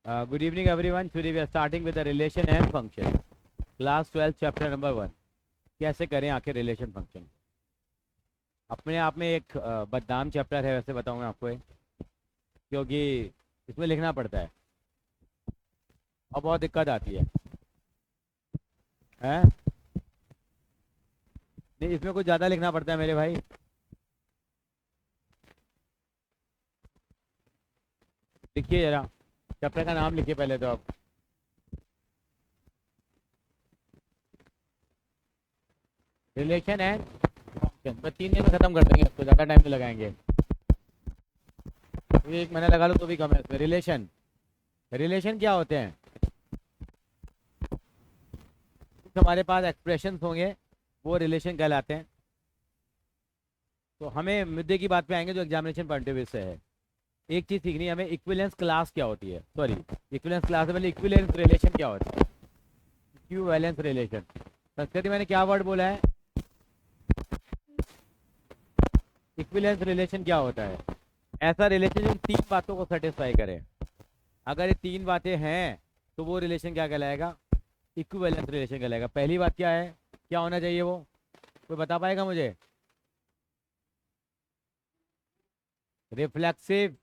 Good evening, everyone. Today we are starting with the relation and function. Class 12, chapter number 1. कैसे करें आखिर relation function. अपने आप में एक बदनाम चैप्टर है, वैसे बताऊंगा आपको ये, क्योंकि इसमें लिखना पड़ता है और बहुत दिक्कत आती है। हैं? नहीं, इसमें कुछ ज़्यादा लिखना पड़ता है मेरे भाई। लिखिए जरा, चैप्टर का नाम लिखिए पहले तो आप। Relation and function. बस 3 दिन में ख़त्म कर देंगे, इसको ज़्यादा टाइम नहीं लगाएंगे। ये 1 महीना लगा लो तो भी कम है इसमें। रिलेशन, रिलेशन क्या होते हैं? हमारे पास एक्सप्रेशंस होंगे, वो रिलेशन कहलाते हैं। तो हमें मुद्दे की बात पे आएंगे जो एग्जामिनेशन पॉइंट ऑफ व्यू से है। एक चीज़ सीखनी है हमें, इक्विवेलेंस क्लास क्या होती है, सॉरी इक्विवेलेंस क्लास से पहले इक्विवेलेंस रिलेशन क्या होता है। इक्विवेलेंस रिलेशन संस्कृत में मैंने क्या वर्ड बोला है? इक्विवेलेंस रिलेशन क्या होता है? ऐसा रिलेशन जो 3 बातों को सेटिस्फाई करे। अगर ये 3 बातें हैं तो वो रिलेशन क्या कहलाएगा? इक्विवेलेंस रिलेशन कहलाएगा। पहली बात क्या है, क्या होना चाहिए वो? कोई बता पाएगा मुझे? रिफ्लेक्सिव,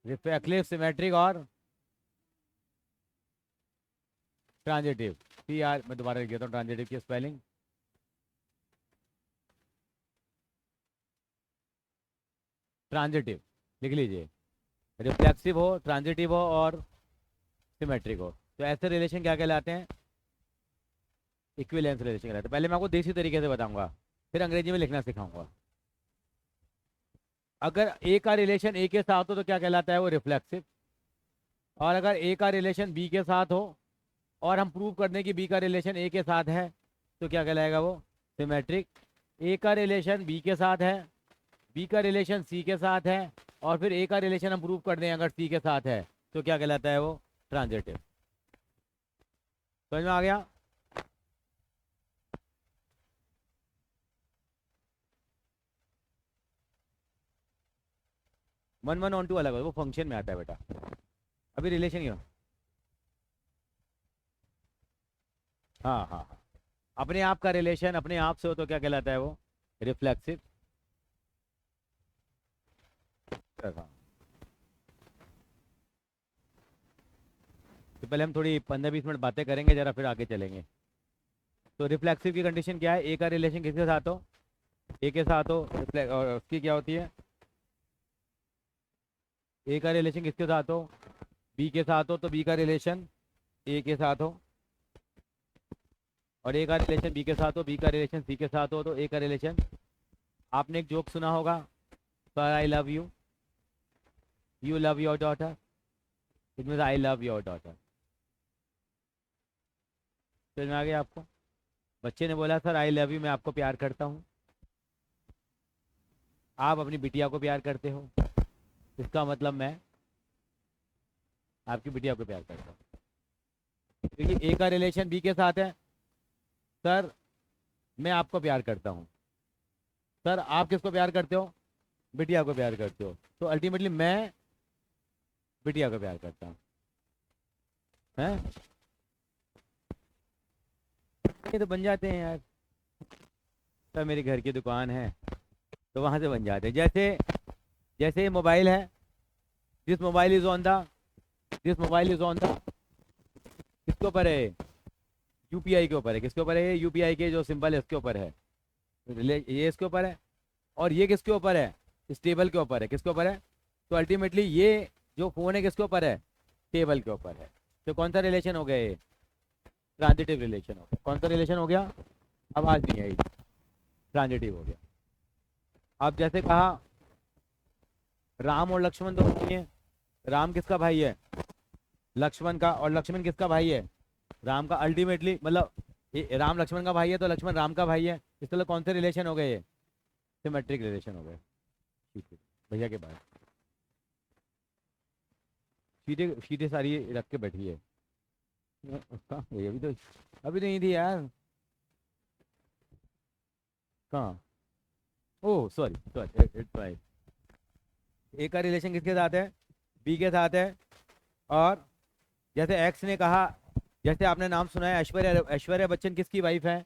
रिफ्लेक्सिव, सिमेट्रिक और ट्रांजिटिव। यार मैं दोबारा लिख देता हूँ ट्रांजिटिव की स्पेलिंग। ट्रांजिटिव लिख लीजिए। रिफ्लेक्सिव हो, ट्रांजिटिव हो और सिमेट्रिक हो, तो ऐसे रिलेशन क्या कहलाते हैं? इक्विवेलेंस रिलेशन कहलाते हैं। पहले मैं आपको देसी तरीके से बताऊंगा, फिर अंग्रेजी में लिखना सिखाऊंगा। अगर ए का रिलेशन ए के साथ हो तो क्या कहलाता है? वो रिफ्लेक्सिव। और अगर ए का रिलेशन बी के साथ हो और हम प्रूव कर दें कि बी का रिलेशन ए के साथ है तो क्या कहलाएगा? वो सिमेट्रिक। ए का रिलेशन बी के साथ है, बी का रिलेशन सी के साथ है और फिर ए का रिलेशन हम प्रूव कर दें अगर सी के साथ है तो क्या कहलाता है? वो ट्रांजिटिव। समझ में आ गया? वन वन ऑन टू अलग है, वो फंक्शन में आता है बेटा, अभी रिलेशन ही हो। हाँ हाँ हाँ, अपने आप का रिलेशन अपने आप से हो तो क्या कहलाता है? वो रिफ्लेक्सिव। हाँ, तो पहले हम थोड़ी 15-20 मिनट बातें करेंगे जरा, फिर आगे चलेंगे। तो रिफ्लेक्सिव की कंडीशन क्या है? ए का रिलेशन किसके साथ हो? ए के साथ हो। और उसकी क्या होती है? ए का रिलेशन किसके साथ हो? बी के साथ हो, तो बी का रिलेशन ए के साथ हो। और ए का रिलेशन बी के साथ हो, बी का रिलेशन सी के साथ हो, तो ए का रिलेशन। आपने एक जोक सुना होगा, sir I love you, you love your daughter, it means I love your daughter. समझ में आ गया आपको? बच्चे ने बोला सर आई लव यू, मैं आपको प्यार करता हूँ। आप अपनी बिटिया को प्यार करते हो, इसका मतलब मैं आपकी बिटिया को प्यार करता हूँ। क्योंकि ए का रिलेशन बी के साथ है, सर मैं आपको प्यार करता हूँ। सर आप किसको प्यार करते हो? बिटिया को प्यार करते हो, तो अल्टीमेटली मैं बिटिया को प्यार करता हूँ। हैं? ये तो बन जाते हैं यार। सर मेरे घर की दुकान है, तो वहां से बन जाते हैं। जैसे जैसे ये मोबाइल है, this mobile is on the, this mobile is on the, किसके ऊपर है? यूपीआई के ऊपर है। किसके ऊपर है? यूपीआई के जो सिंबल है उसके ऊपर है। ये इसके ऊपर है। और ये किसके ऊपर है? इस टेबल के ऊपर है। किसके ऊपर है? तो अल्टीमेटली ये जो फोन है किसके ऊपर है? टेबल के ऊपर है। तो कौन सा रिलेशन हो गया ये? ट्रांजिटिव रिलेशन हो गया। कौन सा रिलेशन हो गया? आवाज नहीं आई, ट्रांजिटिव हो गया। अब जैसे कहा राम और लक्ष्मण दोनों नहीं है, राम किसका भाई है? लक्ष्मण का। और लक्ष्मण किसका भाई है? राम का। अल्टीमेटली मतलब राम लक्ष्मण का भाई है तो लक्ष्मण राम का भाई है। इस तरह कौन से रिलेशन हो गए? ये सिमेट्रिक रिलेशन हो गए। ठीक है, भैया के बाद सीधे सीधे सारी रख के बैठी है। कहाँ गई? अभी तो नहीं थी यार। कहाँ? Oh sorry sorry, it's right. A का रिलेशन किसके साथ है? बी के साथ है। और जैसे एक्स ने कहा, जैसे आपने नाम सुना है ऐश्वर्या, ऐश्वर्या बच्चन किसकी वाइफ है?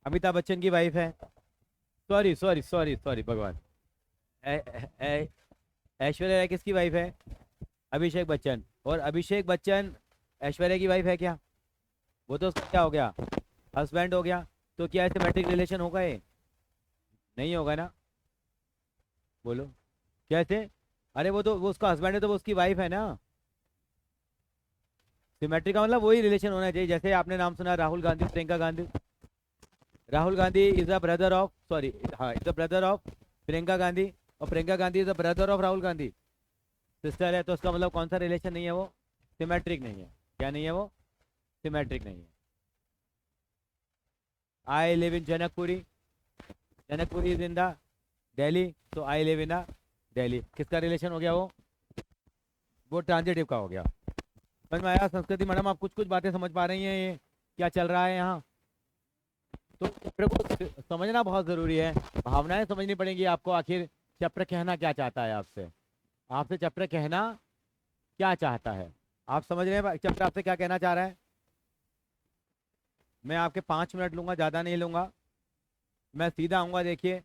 अमिताभ बच्चन की वाइफ है। सॉरी सॉरी सॉरी सॉरी भगवान, ऐ- ऐ- ऐश्वर्या राय किसकी वाइफ है? अभिषेक बच्चन। और अभिषेक बच्चन ऐश्वर्या की वाइफ है क्या? वो तो उसका क्या हो गया, हस्बैंड हो गया। तो क्या सिमेट्रिक रिलेशन होगा ये? नहीं होगा ना, बोलो कैसे? अरे वो तो वो उसका हस्बैंड है तो वो उसकी वाइफ है ना। सिमेट्रिक का मतलब वही रिलेशन होना चाहिए। जैसे आपने नाम सुना Rahul Gandhi, Priyanka Gandhi. Rahul Gandhi is a brother of, sorry, हाँ, is a brother of Priyanka Gandhi, और Priyanka Gandhi is a brother of Rahul Gandhi, sister है। तो उसका मतलब कौन सा रिलेशन नहीं है वो? सिमेट्रिक नहीं है। क्या नहीं है वो? सिमेट्रिक नहीं है। I live in Janakpuri, Janakpuri is in the Delhi, तो I live in the Delhi. किसका रिलेशन हो गया वो ट्रांजिटिव का हो गया। समझ में आया? संस्कृति मैडम आप कुछ कुछ बातें समझ पा रही हैं ये क्या चल रहा है यहाँ? तो चैप्टर को समझना बहुत जरूरी है, भावनाएं समझनी पड़ेंगी आपको। आखिर चैप्टर कहना क्या चाहता है आपसे, आपसे चैप्टर कहना क्या चाहता है? आप समझ रहे हैं चैप्टर आपसे क्या कहना चाह रहा है? मैं आपके 5 मिनट लूंगा, ज़्यादा नहीं लूंगा। मैं सीधा आऊंगा। देखिए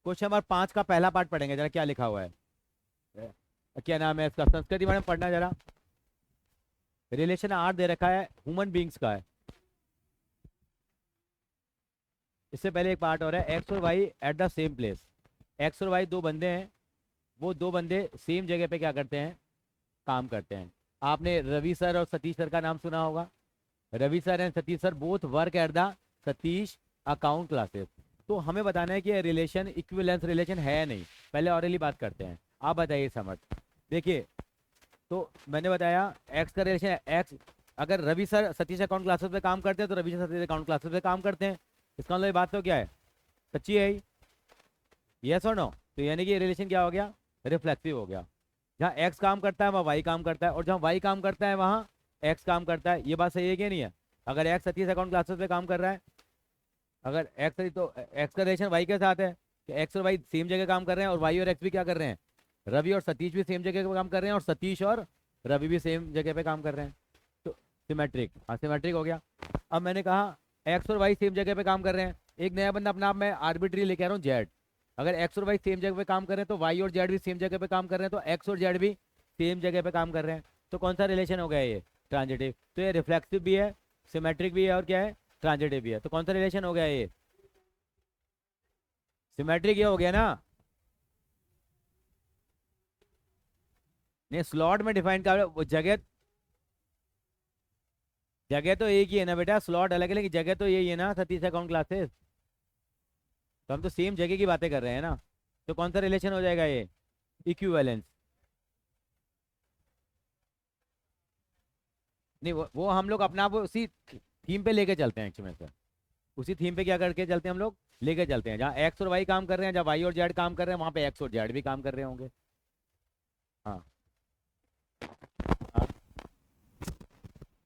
क्वेश्चन नंबर 5 का पहला पार्ट पढ़ेंगे, जरा क्या लिखा हुआ है। क्या नाम है इसका? संस्कृति मैडम पढ़ना जरा। रिलेशन आर दे रखा है, ह्यूमन बींग्स का है। इससे पहले एक पार्ट और है, एक्स और Y at the same place. X और वाई दो बंदे हैं, वो दो बंदे सेम जगह पे क्या करते हैं? काम करते हैं। आपने रवि सर और सतीश सर का नाम सुना होगा। Ravi sir and Satish sir both work at the Satish account classes. तो हमें बताना है कि रिलेशन इक्विवेलेंस रिलेशन है या नहीं। पहले ऑरली बात करते हैं, आप बताइए समझ। देखिए, तो मैंने बताया एक्स का रिलेशन है एक्स। अगर Ravi sir Satish account classes पे काम करते हैं तो Ravi sir Satish account classes पे काम करते हैं। इसका मतलब ये बात तो क्या है, सच्ची है ही, यस और नो? तो यानी कि रिलेशन क्या हो गया? रिफ्लेक्सिव हो गया। जहाँ एक्स काम करता है वहाँ वाई काम करता है, और जहाँ वाई काम करता है वहाँ एक्स काम करता है। ये बात सही है कि नहीं है? अगर एक्स सतीश अकाउंट क्लासेस पे काम कर रहा है, अगर एक्स, तो एक्स का रिलेशन वाई के साथ है कि एक्स और वाई सेम जगह काम कर रहे हैं, और वाई और एक्स भी क्या कर रहे हैं? रवि और सतीश भी सेम जगह पे काम कर रहे हैं, और सतीश और रवि भी सेम जगह पे काम कर रहे हैं। तो सिमेट्रिक, हाँ सिमेट्रिक हो गया। अब मैंने कहा एक्स और वाई सेम जगह पे काम कर रहे हैं। एक नया बंदा अपना आप मैं आर्बिट्री लेके आ रहा हूँ जेड। अगर एक्स और वाई सेम जगह पे काम कर रहे हैं तो वाई और जेड भी सेम जगह पे काम कर रहे हैं, तो एक्स और जेड भी सेम जगह पे काम कर रहे हैं। तो कौन सा रिलेशन हो गया ये? ट्रांजिटिव। तो ये रिफ्लेक्सिव भी है, सिमेट्रिक भी है, और क्या है? ट्रांजिटिव भी है। तो कौन सा रिलेशन हो गया ये? सिमेट्रिक ये हो गया ना? नहीं, स्लॉट में डिफाइन कर वो जगह, जगह तो एक ही है ना बेटा, स्लॉट अलग है लेकिन जगह तो यही है ना, सतीश अकाउंट क्लासेस। तो हम तो सेम जगह की बातें कर रहे हैं ना। तो कौन सा रिलेशन हो जाएगा ये? इक्विवेलेंस। नहीं, वो हम लोग अपना वो उसी थीम पे लेके चलते हैं एक्चुअली सर। उसी थीम पे क्या करके चलते हैं हम लोग? लेके चलते हैं। जहाँ एक्स और वाई काम कर रहे हैं, जहाँ वाई और जेड काम कर रहे हैं, वहाँ पे एक्स और जेड भी काम कर रहे होंगे। हाँ हाँ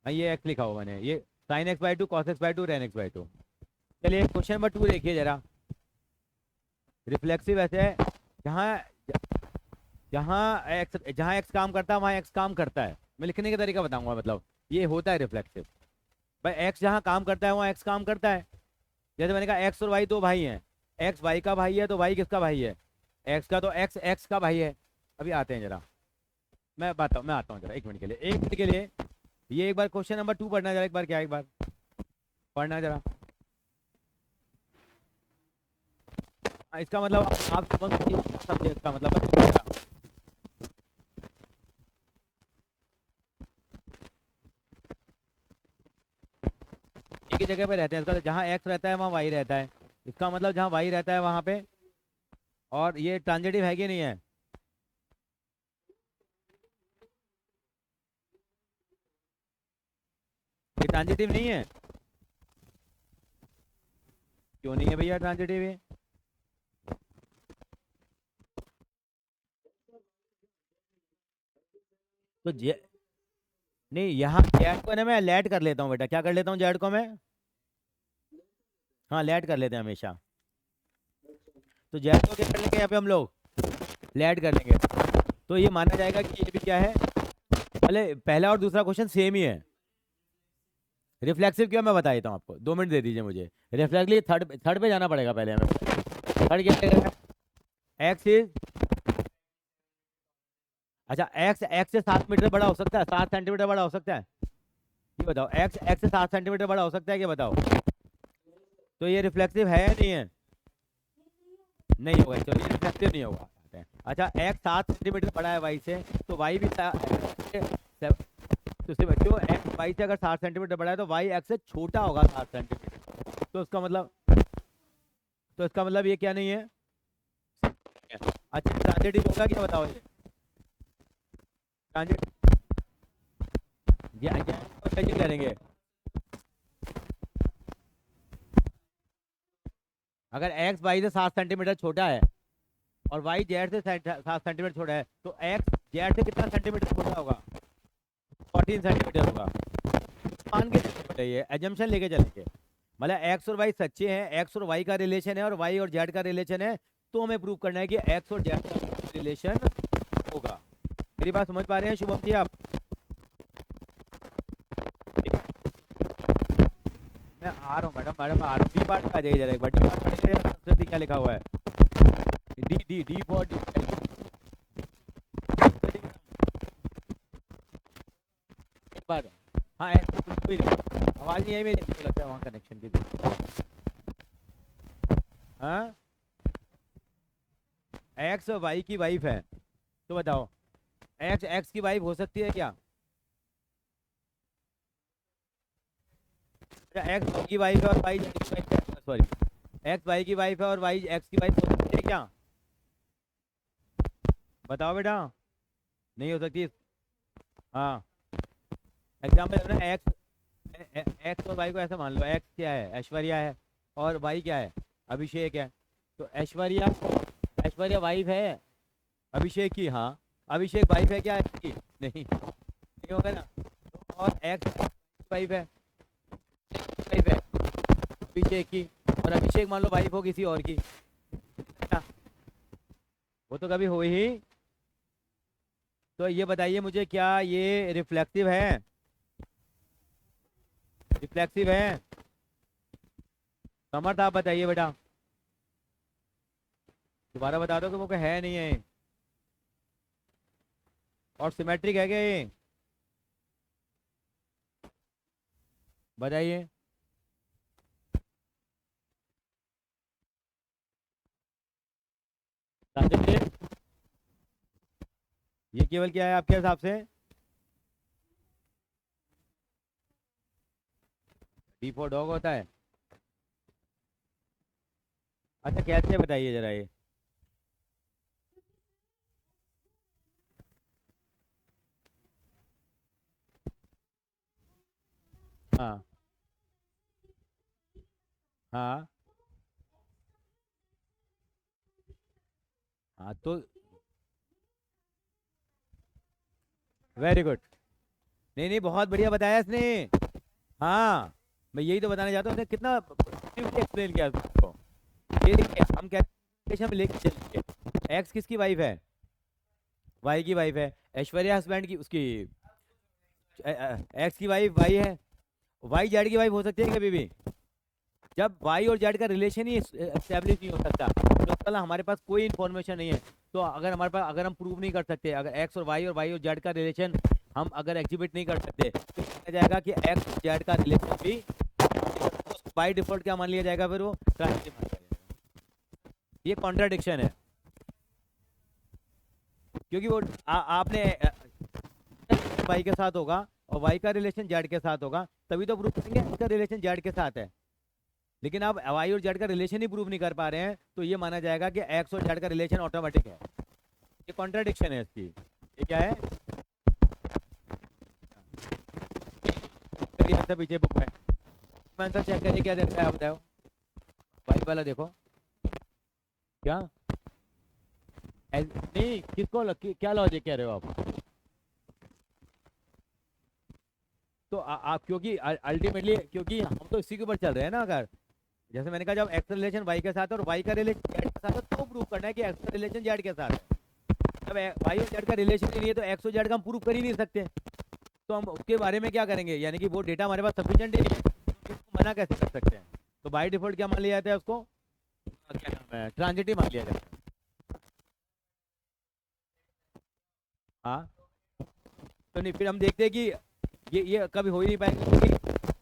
हाँ, ये एक्स लिखा हुआ मैंने, ये sine x by two, cos x by two, rain x by two. चलिए क्वेश्चन नंबर 2 देखिए जरा। रिफ्लेक्सिव ऐसे है, जहाँ जहाँ एक्स काम करता है वहाँ एक्स काम करता है। मैं लिखने का तरीका बताऊंगा, मतलब ये होता है रिफ्लेक्सिव। भाई एक्स जहाँ काम करता है वहाँ एक्स काम करता है। जैसे मैंने कहा एक्स और वाई दो भाई हैं, एक्स वाई का भाई है तो वाई किसका भाई है? एक्स का। तो एक्स एक्स का भाई है। अभी आते हैं जरा, मैं आता हूँ जरा, 1 मिनट के लिए, 1 मिनट के लिए। ये एक बार क्वेश्चन नंबर 2 पढ़ना जरा, एक बार क्या, एक बार पढ़ना जरा। इसका मतलब आप समझिए इसका मतलब बताइए जरा। एक ही जगह पे रहते हैं, इसका जहाँ एक्स रहता है वहाँ वाई रहता है। इसका मतलब जहाँ वाई रहता है वहाँ पे, और ये ट्रांजिटिव है कि नहीं है? ये ट्रांजिटिव नहीं है? क्यों नहीं है भैया ट्रांजिटिव ये? तो जे नहीं, यहाँ जेड को ना मैं लेट कर लेता हूँ बेटा। क्या कर लेता हूँ जेड को मैं? हाँ लेट कर लेते हैं हमेशा। तो जेड को क्या कर लेंगे यहाँ पे हम लोग? ऐड कर लेंगे तो ये माना जाएगा कि ये भी क्या है, पहले पहला और दूसरा क्वेश्चन सेम ही है। रिफ्लेक्सिव क्या, मैं बता देता हूँ आपको, 2 मिनट दे दीजिए मुझे। रिफ्लेक्सिव थर्ड पे जाना पड़ेगा पहले हमें। थर्ड क्या है, एक्स इज, अच्छा एक्स एक्स से 7 मीटर बड़ा हो सकता है, 7 सेंटीमीटर बड़ा हो सकता है, ये बताओ। एक्स एक्स से 7 सेंटीमीटर बड़ा हो सकता है, क्या बताओ। तो ये रिफ्लेक्सिव है या नहीं है, नहीं होगा, चलो ये रिफ्लेक्टिव नहीं होगा। अच्छा एक्स 7 सेंटीमीटर बड़ा है वाई से, तो वाई भी तो सिर्फ जो एक्स वाई से अगर 7 सेंटीमीटर बड़ा है तो वाई एक्स से छोटा होगा 7 सेंटीमीटर। तो इसका मतलब ये क्या नहीं है। अच्छा ट्रांजिटिव होगा क्या बताओ, ये ट्रांजिट ये करेंगे। अगर एक्स वाई से 7 सेंटीमीटर छोटा है और वाई जेड से 7 सेंटीमीटर छोटा है तो एक्स जेड से कितना सेंटीमीटर छोटा होगा, 14 सेंटीमीटर होगा। मान के चलिए, एजम्पशन लेके चलेंगे, मतलब एक्स और वाई सच्चे हैं, एक्स और वाई का रिलेशन है और वाई और जेड का रिलेशन है, तो हमें प्रूव करना है कि एक्स और जेड का रिलेशन होगा। मेरी बात समझ पा रहे हैं शुभम जी आप। मैं आ रहा हूँ मैडम, आ रहा हूँ। डी पार्ट आ जाइए जरा एक बार, डी पार्ट क्या लिखा हुआ है, D D D for D. बार हाँ आवाज नहीं आई मेरी, लगता है वहाँ कनेक्शन की। हाँ एक्स वाई की वाइफ है, तो बताओ एक्स एक्स की वाइफ हो सकती है क्या। एक्स वाई की वाइफ है और वाई जेड की वाइफ है, सॉरी एक्स वाई की वाइफ है और वाई एक्स की वाइफ हो सकती है क्या, बताओ बेटा। नहीं हो सकती। हाँ एग्जाम्पल एक्स एक्स और वाई को ऐसा मान लो, एक्स क्या है ऐश्वर्या है और वाई क्या है अभिषेक है, तो ऐश्वर्या ऐश्वर्या वाइफ है अभिषेक की, हाँ अभिषेक वाइफ है क्या इसकी, नहीं होगा ना। और एक्स वाइफ है अभिषेक की, और अभिषेक मान लो वाइफ हो किसी और की, वो तो कभी हो ही। तो ये बताइए मुझे, क्या ये रिफ्लेक्सिव है, रिफ्लेक्सिव है। समर्थ आप बताइए बेटा, दोबारा बता दो कि वो है नहीं है। और सिमेट्रिक है क्या ये, बताइए। ये केवल क्या है आपके हिसाब से, डी फॉर डॉग होता है। अच्छा कैसे बताइए जरा ये, हाँ हाँ हाँ, तो वेरी गुड, नहीं नहीं बहुत बढ़िया बताया इसने। हाँ मैं यही तो बताना चाहता हूँ, उसने कितना एक्सप्लेन किया उसको। ये देखिए हम कैसे लेके चलेंगे, एक्स किसकी वाइफ है, वाई की वाइफ है, ऐश्वर्या हस्बैंड की उसकी एक्स की वाइफ वाई है, वाई जेड की वाइफ हो सकती है कभी भी, जब वाई और जेड का रिलेशन ही एस्टेब्लिश नहीं हो सकता, तो कल हमारे पास कोई इन्फॉर्मेशन नहीं है। तो अगर हमारे पास, अगर हम प्रूव नहीं कर सकते, अगर एक्स और वाई और जेड का रिलेशन हम अगर एग्जिबिट नहीं कर सकते, तो कहा जाएगा कि एक्स और जेड का रिलेशन भी बाय डिफॉल्ट क्या मान लिया जाएगा, फिर वो ट्रांजिटिव मान लिया जाएगा। ये कॉन्ट्राडिक्शन है, क्योंकि वो आपने वाई के साथ होगा और वाई का रिलेशन जेड के साथ होगा, तभी तो प्रूव करेंगे इसका रिलेशन जेड के साथ है। लेकिन आप वाई और जेड का रिलेशन ही प्रूव नहीं कर पा रहे हैं, तो ये माना जाएगा कि एक्स और जेड का रिलेशन ऑटोमेटिक है। ये कॉन्ट्राडिक्शन है इसकी। ये क्या है, आंसर पीछे बुक में आंसर चेक करिए क्या देखता है, आप बताओ। वाई वाला देखो क्या नहीं, किसको क्या लॉजिक कह रहे हो आप। तो आप क्योंकि अल्टीमेटली क्योंकि हम तो इसी के ऊपर चल रहे हैं ना, अगर जैसे मैंने कहा जब एक्स रिलेशन वाई के साथ और वाई का रिलेशन जेड के साथ है, तो प्रूव करना है कि एक्स रिलेशन जेड के साथ है। जब वाई और जेड का रिलेशन ही नहीं है तो एक्स और जेड का हम प्रूव कर ही नहीं सकते, तो हम उसके बारे में क्या करेंगे, यानी कि वो डेटा हमारे पास सफिशिएंट ही नहीं है, तो उसको मना कैसे कर सकते हैं। तो बाय डिफॉल्ट क्या मान लिया जाता है उसको, क्या नाम है, ट्रांजिटिव मान लिया जाता है। हाँ, तो नहीं फिर हम देखते हैं कि ये कभी हो ही नहीं पाएगा, क्योंकि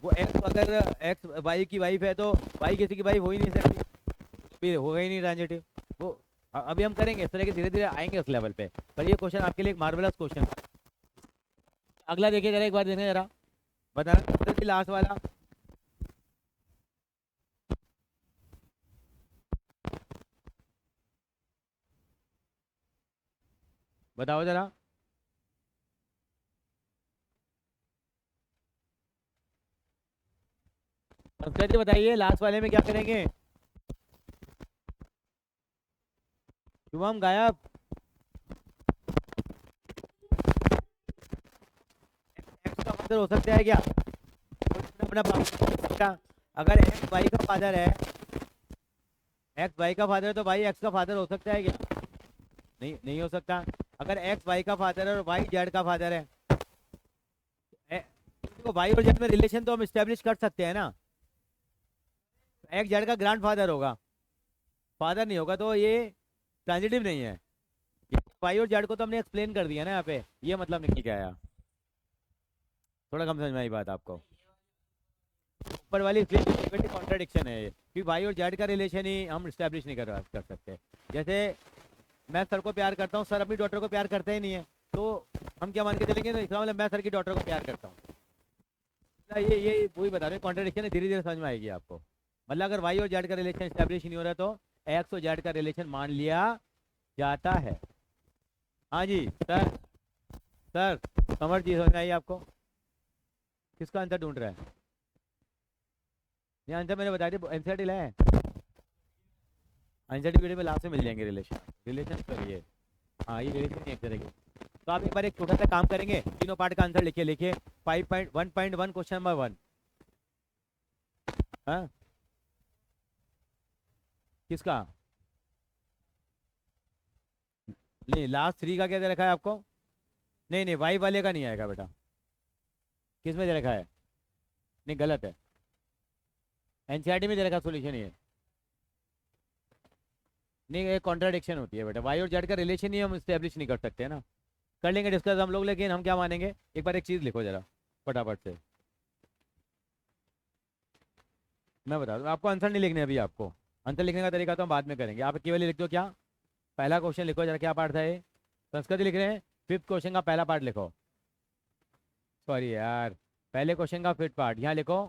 वो एक्स अगर एक्स वाई की वाइफ है तो वाई किसी की वाइफ हो ही नहीं सकती, फिर होगा ही नहीं ट्रांजिटिव वो। अभी हम करेंगे इस तरह के, धीरे धीरे आएंगे उस लेवल पे। पर ये क्वेश्चन आपके लिए एक मार्वलस क्वेश्चन। अगला देखिए जरा, एक बार देखना जरा, बताना लास्ट वाला। बताओ जरा, संस्कृति बताइए लास्ट वाले में क्या करेंगे। शुभम गायब। एक्स का फादर हो सकता है क्या, अपना का, अगर एक्स वाई का फादर है, एक्स वाई का फादर है तो वाई एक्स का फादर हो सकता है क्या, नहीं नहीं हो सकता। अगर एक्स वाई का फादर है और वाई जेड का फादर है, तो वाई और जेड में रिलेशन तो हम स्टेब्लिश कर सकते हैं ना। एक्स जेड का ग्रैंड फादर होगा, फादर नहीं होगा, तो ये ट्रांजिटिव नहीं है। वाई और जेड को तो हमने एक्सप्लेन कर दिया ना यहाँ पे, ये मतलब निकल के आया। थोड़ा कम समझ में आई बात आपको, ऊपर वाली कॉन्ट्राडिक्शन है ये, कि वाई और जेड का रिलेशन ही हम स्टैब्लिश नहीं कर सकते। जैसे मैं सर को प्यार करता हूँ, सर अपनी डॉटर को प्यार करते ही नहीं है, तो हम क्या मान के चलेंगे, तो इसका मतलब मैं सर की डॉटर को प्यार करता हूँ। ये वही बता रहे हैं, कॉन्ट्राडिक्शन है, धीरे धीरे समझ में आएगी आपको। मतलब अगर वाई और जेड का रिलेशन स्टैब्लिश नहीं हो रहा तो एक्स और जेड का रिलेशन मान लिया जाता है। हाँ जी सर, सर समझ जी समझ में आई आपको, किसका आंसर ढूंढ रहा है, ये आंसर मैंने बता दिया, एनसीईआरटी लाया है, एनसीईआरटी वीडियो में लास्ट में मिल जाएंगे रिलेशन, रिलेशन करिए। हाँ ये रिलेशन एक तरह की। तो आप एक बार एक छोटा सा काम करेंगे, तीनों पार्ट का आंसर लिखिए, लिखिए 5.1.1 क्वेश्चन नंबर 1। हाँ किसका, नहीं लास्ट 3 का क्या दे रखा है आपको, नहीं नहीं वाई वाले का नहीं आएगा बेटा, किस में दे रखा है, नहीं गलत है, एनसीईआरटी में दे रखा सोल्यूशन ये, नहीं एक कॉन्ट्राडिक्शन होती है बेटा, वाई और जेड का रिलेशन ही हम स्टैब्लिश नहीं कर सकते ना। कर लेंगे डिस्कस हम लोग, लेकिन हम क्या मानेंगे, एक बार एक चीज़ लिखो जरा फटाफट से, मैं बता दूँ आपको, आंसर नहीं लिखने अभी आपको, आंसर लिखने का तरीका तो हम बाद में करेंगे। आप केवल लिख दो क्या, पहला क्वेश्चन लिखो जरा, क्या पार्ट था ये, संस्कृति लिख रहे हैं, 5th क्वेश्चन का पहला पार्ट लिखो, सॉरी यार, पहले क्वेश्चन का 5th पार्ट यहाँ लिखो,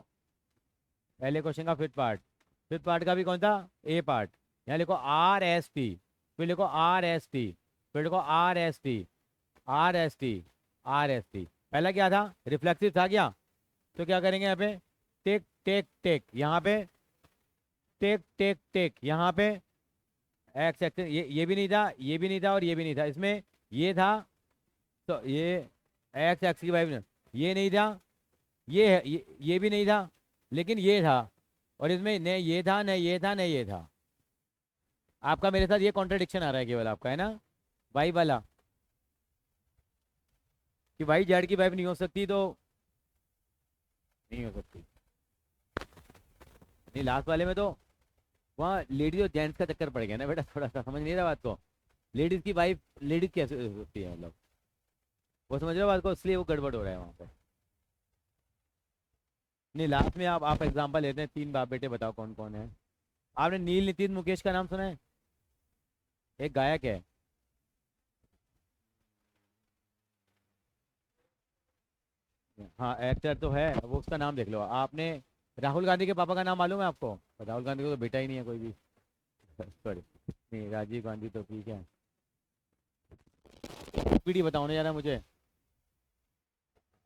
पहले क्वेश्चन का 5th पार्ट, 5th पार्ट का भी कौन था, ए पार्ट, यहाँ लिखो आर एस टी, फिर लिखो आर एस टी, फिर लिखो R S T, R S T, R S T. पहला क्या था, रिफ्लेक्सिव था क्या, तो क्या करेंगे यहाँ पे, टेक टेक टेक, यहाँ पे टेक टेक टेक, यहाँ पे एक्स एक्स, ये भी नहीं था, ये भी नहीं था और ये भी नहीं था, इसमें ये था, तो ये एक्स एक्स की वाइफ, ये नहीं था, ये भी नहीं था, लेकिन ये था, और इसमें न ये था न ये था न ये था। आपका मेरे साथ ये कॉन्ट्रडिक्शन आ रहा है केवल आपका, है ना, वाई वाला, कि वाई जेड की वाइफ नहीं हो सकती, तो नहीं हो सकती, नहीं लास्ट वाले में तो वहाँ लेडीज और जेंट्स का चक्कर पड़ गया ना बेटा, थोड़ा सा समझ नहीं रहा बात को, लेडीज की वाइफ लेडीज कैसे हो सकती है, मतलब वो समझ रहे हो बात को, इसलिए वो गड़बड़ हो रहा है वहाँ पे। नहीं लास्ट में आप एग्जांपल लेते हैं, 3 बाप बेटे बताओ कौन कौन है। आपने नील नितिन मुकेश का नाम सुना है, एक गायक है, हाँ एक्टर तो है वो, उसका नाम देख लो आपने। राहुल गांधी के पापा का नाम मालूम है आपको, राहुल गांधी को तो बेटा ही नहीं है कोई भी, सॉरी, नहीं राजीव गांधी तो ठीक है, पीढ़ी बताओ ना यार मुझे,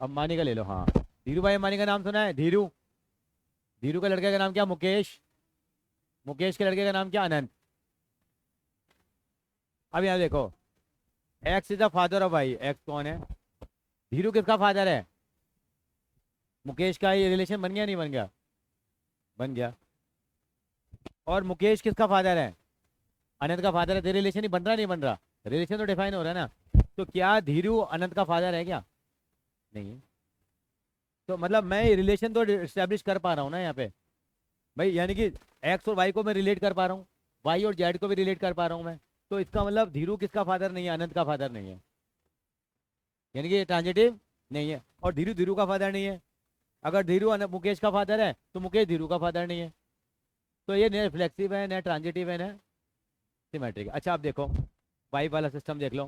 अंबानी का ले लो, हाँ धीरू भाई अंबानी का नाम सुना है, धीरू, धीरू का लड़के का नाम क्या, मुकेश, मुकेश के लड़के का नाम क्या, अनंत। अब यहाँ देखो, X is the father of Y, X कौन है, धीरू किसका फादर है, मुकेश का, ये रिलेशन बन गया नहीं बन गया, बन गया, और मुकेश किसका फादर है, अनंत का फादर है, तो रिलेशन ही बन रहा नहीं बन रहा, रिलेशन तो डिफाइन हो रहा है ना। तो क्या धीरू अनंत का फादर है क्या? नहीं है। तो मतलब मैं रिलेशन तो इस्टेब्लिश कर पा रहा हूँ ना यहाँ पे भाई, यानी कि एक्स और वाई को मैं रिलेट कर पा रहा हूँ, वाई और जेड को भी रिलेट कर पा रहा हूँ मैं। तो इसका मतलब धीरू किसका फादर नहीं है? अनंत का फादर नहीं है, यानी कि ये ट्रांजिटिव नहीं है। और धीरू धीरू का फादर नहीं है। अगर धीरू मुकेश का फादर है तो मुकेश धीरू का फादर नहीं है। तो ये न रिफ्लेक्सिव है, न ट्रांजिटिव है, न सिमेट्रिक। अच्छा आप देखो वाइफ वाला सिस्टम देख लो,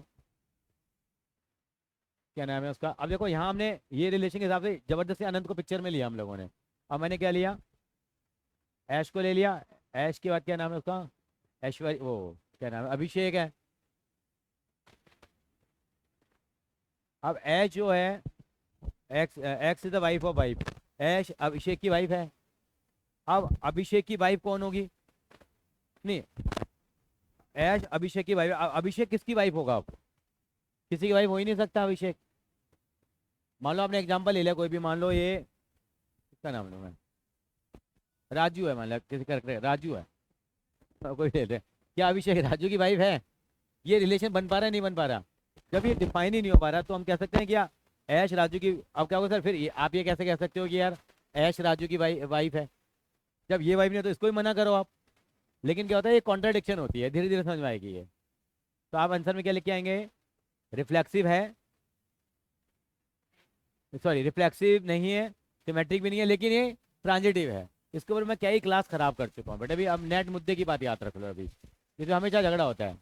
क्या नाम है उसका। अब देखो यहाँ हमने ये रिलेशन के हिसाब से जबरदस्ती अनंत को पिक्चर में लिया हम लोगों ने। अब मैंने क्या लिया? ऐश को ले लिया। ऐश के बाद क्या नाम है उसका? ऐश्वर्य, वो क्या नाम है, अभिषेक है। अब ऐश जो है, X X is the wife of wife, Ash Abhishek की वाइफ है। अब अभिषेक की वाइफ कौन होगी? नहीं, ऐश अभिषेक की वाइफ। अभिषेक किसकी वाइफ होगा? अब किसी की वाइफ हो ही नहीं सकता अभिषेक। मान लो आपने एग्जांपल ले लिया कोई भी, मान लो ये इसका नाम लो मैं, राजू है, मान लो किसी का राजू है, कोई ले ले। क्या अभिषेक राजू की वाइफ है? ये रिलेशन बन पा रहा है, नहीं बन पा रहा? जब ये डिफाइन ही नहीं हो पा रहा तो हम कह सकते हैं क्या ऐश राजू की। अब क्या होगा सर फिर आप ये कैसे कह सकते हो कि यार ऐश राजू की वाइफ है, जब ये वाइफ नहीं है तो इसको ही मना करो आप। लेकिन क्या होता है, ये कॉन्ट्राडिक्शन होती है, धीरे धीरे समझ में आएगी ये। तो आप आंसर में क्या लिख के आएंगे? रिफ्लेक्सिव है, सॉरी रिफ्लेक्सिव नहीं है, सिमेट्रिक भी नहीं है, लेकिन ये ट्रांजिटिव है। इसके ऊपर मैं क्या ही क्लास खराब कर चुका हूँ बेटा। अभी अब नेट मुद्दे की बात याद रख लो, अभी ये तो हमेशा झगड़ा होता है।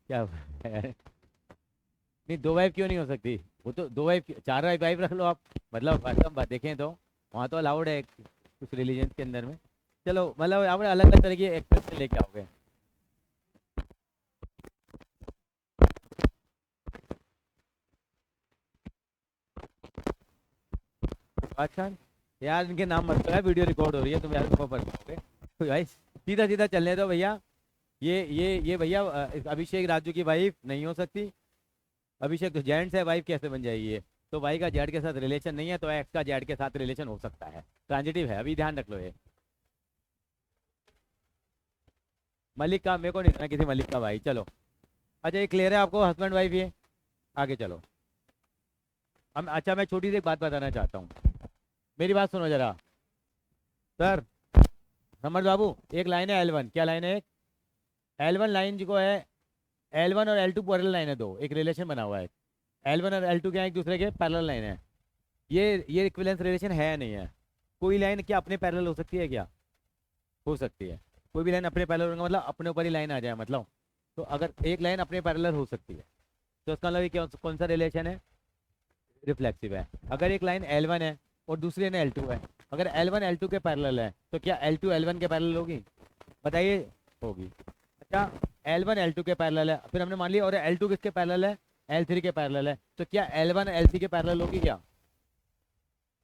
क्या नहीं, दो वाइफ क्यों नहीं हो सकती? वो तो दो वाइफ, चार वाइफ वाइफ रख लो आप। मतलब बात देखें तो वहाँ तो अलाउड है कुछ रिलीजन के अंदर में। चलो मतलब आप अलग अलग तरह की एक्सप्रेशन लेके आओगे। अच्छा यार इनके नाम मत करो, वीडियो रिकॉर्ड हो रही है, तुम यार को पढ़ोगे तो भाई सीधा सीधा चलने दो भैया। ये भैया अभिषेक राजू की वाइफ नहीं हो सकती। अभिषेक तो जेंट्स है, वाइफ कैसे बन जाएगी ये? तो वाई का जेड के साथ रिलेशन नहीं है, तो एक्स का जेड के साथ रिलेशन हो सकता है, ट्रांजिटिव है, अभी ध्यान रख लो ये। मलिक का मेरे को नहीं सुना किसी मलिक का भाई। चलो अच्छा ये क्लियर है आपको, हस्बैंड वाइफ ये। आगे चलो हम, अच्छा मैं छोटी सी एक बात बताना चाहता हूँ, मेरी बात सुनो जरा। सर समर बाबू, एक लाइन है L1, क्या लाइन है? L1 लाइन जो है, L1 और L2 पैरेलल लाइन है, दो एक रिलेशन बना हुआ है। L1 और L2 क्या है? एक दूसरे के पैरेलल लाइन है। ये इक्विवेलेंस रिलेशन है या नहीं है? कोई लाइन क्या अपने पैरेलल हो सकती है क्या? हो सकती है। कोई भी लाइन अपने पैरेलल होगा मतलब अपने ऊपर ही लाइन आ जाए मतलब। तो अगर एक लाइन अपने पैरेलल हो सकती है तो इसका मतलब ये कौन सा रिलेशन है? रिफ्लेक्सिव है। अगर एक लाइन L1 है और दूसरी लाइन L2 है, अगर L1 L2 के पैरेलल है तो क्या L2 L1 के पैरेलल होगी? बताइए, होगी। अच्छा L1 L2 के पैरेलल है, फिर हमने मान लिया, और L2 किसके पैरेलल है? L3 के पैरेलल है, तो क्या L1 L3 के पैरेलल होगी क्या?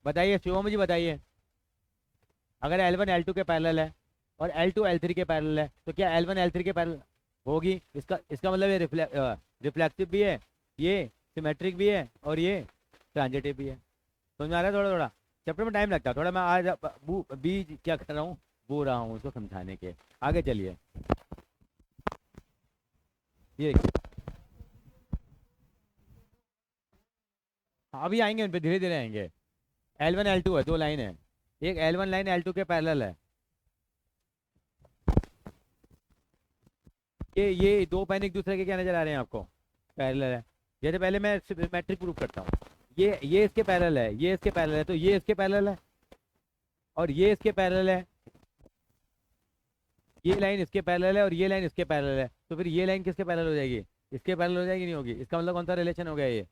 बताइए शिवम जी बताइए। अगर L1 L2 के पैरेलल है और L2 L3 के पैरेलल है तो क्या L1 L3 के पैरेलल होगी? इसका इसका मतलब ये रिफ्लेक्टिव भी है, ये सिमेट्रिक भी है, और ये ट्रांजिटिव भी है। समझ में आ रहा है? थोड़ा थोड़ा चैप्टर में टाइम लगता है थोड़ा, मैं आज बीज क्या कर रहा हूँ, बो रहा हूँ उसको समझाने के। आगे चलिए, ये अभी आएंगे उन पे, धीरे धीरे आएंगे। L1 L2 है, दो लाइन है, एक L1 लाइन L2 के पैरेलल है। ये दो पेन एक दूसरे के क्या नजर आ रहे हैं आपको? पैरेलल है। जैसे पहले मैं सिमेट्रिक प्रूफ करता हूँ, ये इसके पैरेलल है, ये इसके पैरेलल है, तो ये इसके पैरेलल है, और ये इसके पैरेलल है। ये लाइन इसके पैरेलल है और ये लाइन इसके पैरेलल है, तो फिर ये लाइन किसके पैरेलल हो जाएगी? इसके पैरेलल हो जाएगी, नहीं होगी? इसका मतलब कौन सा रिलेशन हो गया? ये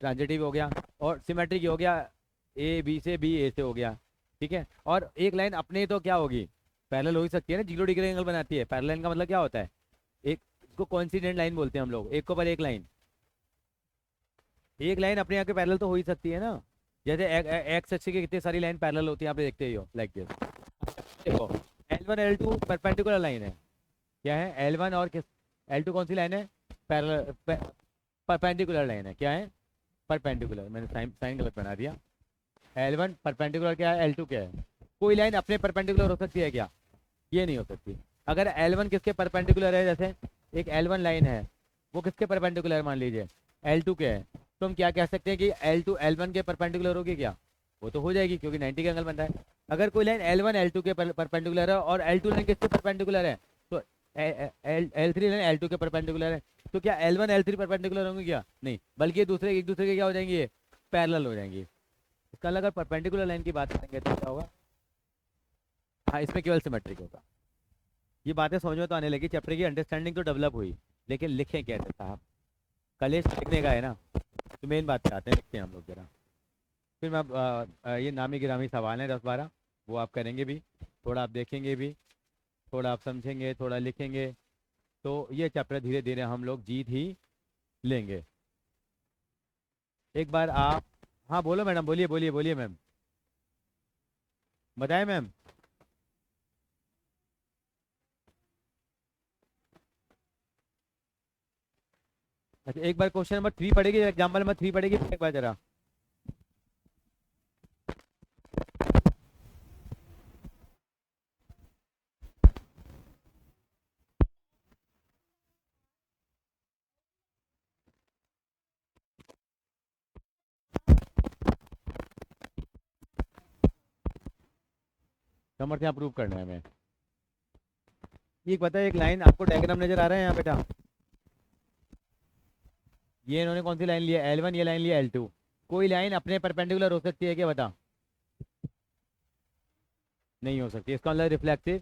ट्रांजिटिव हो गया, और सिमेट्रिक हो गया, ए बी से, बी ए से हो गया। ठीक है, और एक लाइन अपने तो क्या होगी? पैरेलल हो ही सकती है ना, 0 डिग्री एंगल बनाती है। पैरेलल का मतलब क्या होता है? एक, इसको कोइंसिडेंट लाइन बोलते हैं हम लोग, एक के ऊपर एक लाइन। एक लाइन अपने यहाँ के पैरेलल तो हो ही सकती है ना, जैसे एक्स एक्सिस की कितनी सारी लाइन पैरेलल होती है, आप देखते ही हो, लाइक दिस। देखो L1 L2 परपेंडिकुलर लाइन है, क्या है? L1 और किस, L2 कौन सी लाइन है? पैरेलल परपेंडिकुलर लाइन है, क्या है? परपेंडिकुलर, मैंने साइन साइन गलत बना दिया। L1 परपेंडिकुलर क्या है, L2 क्या है? कोई लाइन अपने परपेंडिकुलर हो सकती है क्या? ये नहीं हो सकती। अगर L1 किसके परपेंडिकुलर है, जैसे एक L1 लाइन है, वो किसके परपेंडिकुलर मान लीजिए L2 के है, तो हम क्या कह सकते हैं कि L2 L1 के परपेंडिकुलर होगी क्या? वो तो हो जाएगी क्योंकि 90 का एंगल बन रहा है। अगर कोई लाइन L1 L2 के परपेंडिकुलर है और L2 लाइन किसके परपेंडिकुलर है, तो L3 लाइन L2 के परपेंडिकुलर है, तो क्या L1 L3 परपेंडिकुलर होंगे क्या? नहीं, बल्कि ये दूसरे एक दूसरे के क्या हो जाएंगे, पैरेलल हो जाएंगी। इसका अगर परपेंडिकुलर लाइन की बात करेंगे तो क्या होगा? हाँ, इसमें केवल सिमेट्रिक होगा। ये बातें समझ में तो आने लगी, चैप्टर की अंडरस्टैंडिंग तो डेवलप हुई, लेकिन लिखें कैसे साहब? कलेश लिखने का है ना, तो मेन बात पे आते हैं, लिखते हैं हम लोग जरा। फिर मैं ये नामी गिरामी सवाल हैं 10-12, वो आप करेंगे भी, थोड़ा आप देखेंगे भी, थोड़ा आप समझेंगे, थोड़ा लिखेंगे, तो ये चैप्टर धीरे धीरे हम लोग जीत ही लेंगे। एक बार आप, हाँ बोलो मैडम, बोलिए बोलिए बोलिए मैम, बताएं मैम। अच्छा, एक बार क्वेश्चन नंबर 3 पढ़ेगी, एग्जाम्पल नंबर 3 पढ़ेगी एक बार जरा। नंबर से अप्रूव करना है हमें। एक पता है, एक लाइन आपको डायग्राम नजर आ रहा है यहाँ बेटा, ये इन्होंने कौन सी लाइन लिया, L1, ये लाइन लिया L2। कोई लाइन अपने परपेंडिकुलर हो सकती है क्या, बता? नहीं हो सकती। इसका मतलब रिफ्लेक्सिव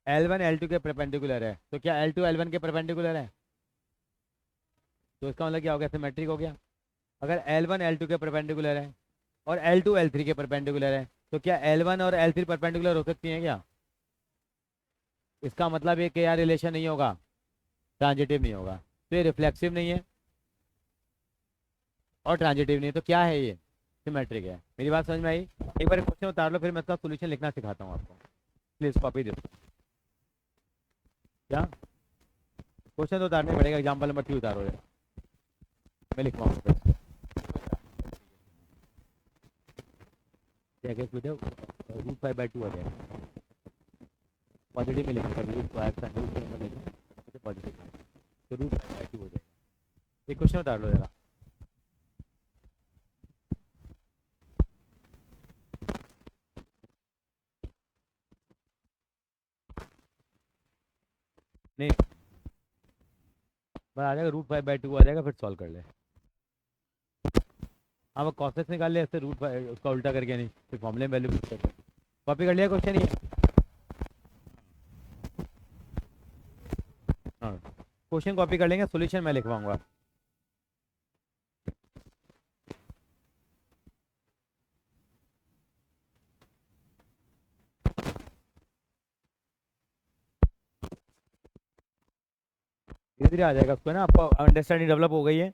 L1 L2 के परपेंडिकुलर है, तो क्या L2 L1 के परपेंडिकुलर है? तो इसका मतलब क्या हो गया, सिमेट्रिक हो गया। अगर L1 L2 के परपेंडिकुलर है और L2 L3 के परपेंडिकुलर है, तो क्या L1 और L3 परपेंडिकुलर हो सकती हैं क्या? इसका मतलब ये कि यार रिलेशन नहीं होगा, ट्रांजिटिव नहीं होगा, तो ये रिफ्लेक्सिव नहीं है और ट्रांजिटिव नहीं है, तो क्या है ये, सिमेट्रिक है। मेरी बात समझ में आई? एक बार क्वेश्चन उतार लो, फिर मैं इसका सोल्यूशन लिखना सिखाता हूँ आपको। प्लीज कॉपी दे दो। क्या क्वेश्चन तो उतारने पड़ेगा, एग्जाम्पल नंबर 3 उतारो यार, मैं लिखवाऊंगा। √5/2 आ जाएगा, पॉजिटिव में लिखेंगे, पॉजिटिव, तो √5/2 हो जाएगा। एक क्वेश्चन उतार लो जरा। नहीं, बस आ जाएगा, √5/2 आ जाएगा, फिर सॉल्व कर ले। हाँ, वो कॉसेस निकाल ले ऐसे, उसका उल्टा करके, नहीं फिर फॉर्मूले में वैल्यू पुट करके। कॉपी कर लिया क्वेश्चन ये? हाँ, क्वेश्चन कॉपी कर लेंगे, सोल्यूशन मैं लिखवाऊंगा। धीरे धीरे आ जाएगा उसको ना, आपको अंडरस्टैंडिंग डेवलप हो गई है।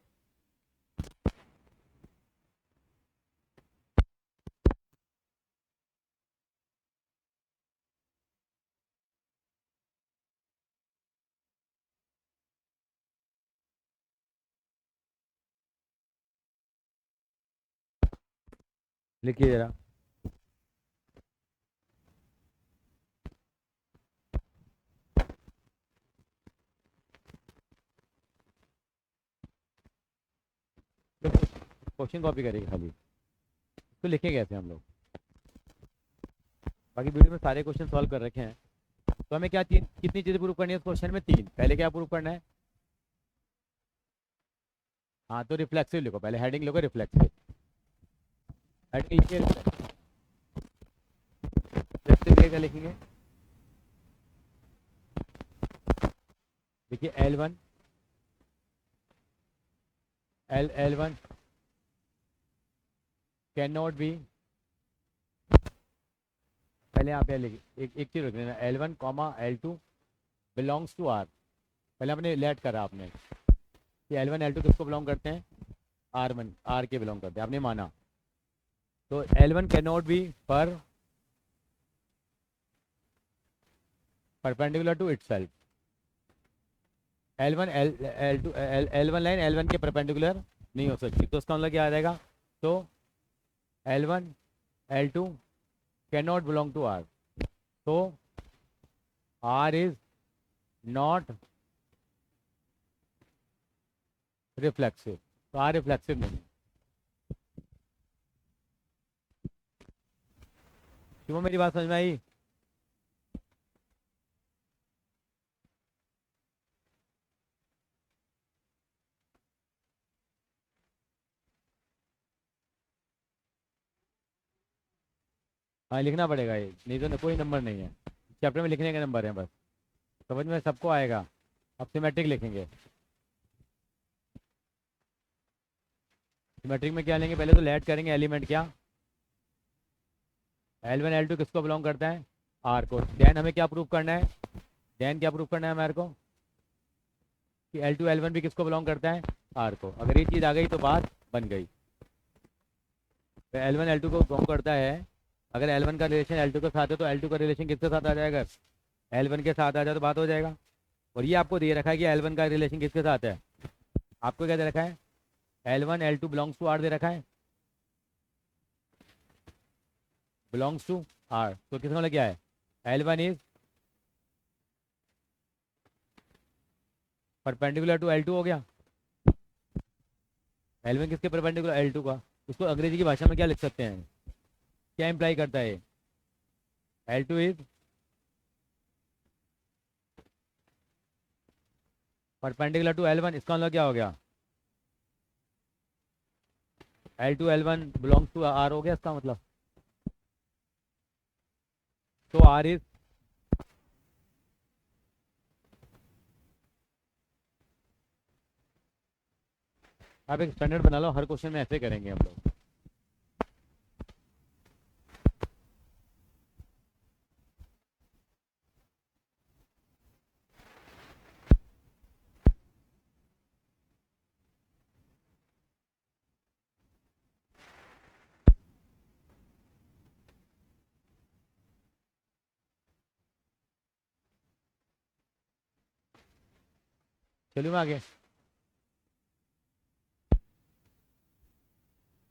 लिखिए जरा। क्वेश्चन कॉपी करेंगे खाली, तो लिखे कैसे हम लोग? बाकी वीडियो में सारे क्वेश्चन सॉल्व कर रखे हैं, तो हमें क्या कितनी चीज़ें प्रूव करनी है उस क्वेश्चन में? 3। पहले क्या प्रूव करना है? हाँ, तो रिफ्लेक्सिव लिखो, पहले हेडिंग लिखो रिफ्लेक्सिव। हेडिंग लिखिए रिफ्लेक्सिव, क्या लिखेंगे? देखिए L1 L1 can not B, पहले यहाँ पे लिखिए, एक चीज़ रख लेना, L1 L2 belongs to R। पहले आपने लेट करा आपने कि L1 L2 किसको बिलोंग करते हैं, R1 R के बिलोंग करते हैं, आपने माना। तो L1 कैन नॉट बी पर perpendicular to itself. L1 L2 L1 line L1 के परपेंडिकुलर नहीं हो सकती, तो उसका मतलब क्या आ जाएगा? तो L1 L2 can not belong to R, तो R इज नॉट रिफ्लेक्सिव, तो R रिफ्लेक्सिव नहीं है। क्यों, मेरी बात समझ में आई? हाँ लिखना पड़ेगा ये, नहीं तो कोई नंबर नहीं है, चैप्टर में लिखने के नंबर हैं बस, समझ में सबको आएगा। अब सिमेट्रिक लिखेंगे। सिमेट्रिक में क्या लेंगे, पहले तो लेट करेंगे एलिमेंट क्या, L1 L2 किसको बिलोंग करता है? R को। देन हमें क्या प्रूव करना है, देन क्या प्रूव करना है हमारे को कि L2 L1 भी किसको बिलोंग करता है? R को। अगर ये चीज़ आ गई तो बात बन गई। तो L1 L2 को बिलोंग करता है, अगर L1 का रिलेशन L2 के साथ है तो L2 का रिलेशन किसके साथ आ जाएगा? L1 के साथ आ जाए तो बात हो जाएगा। और ये आपको दे रखा है कि L1 का रिलेशन किसके साथ है, आपको क्या दे रखा है? L1 L2 belongs to R दे रखा है, बिलोंग्स टू R, तो किसका मतलब क्या है? L1 is perpendicular to L2 हो गया। L1 किसके परपेंडिकुलर? L2 का। उसको अंग्रेजी की भाषा में क्या लिख सकते हैं, क्या इंप्लाई करता है? L2 is perpendicular to L1, इसका मतलब क्या हो गया? L2 L1 belongs to R हो गया इसका मतलब। तो R इज, आप एक स्टैंडर्ड बना लो, हर क्वेश्चन में ऐसे करेंगे हम लोग। चलिए मैं आगे,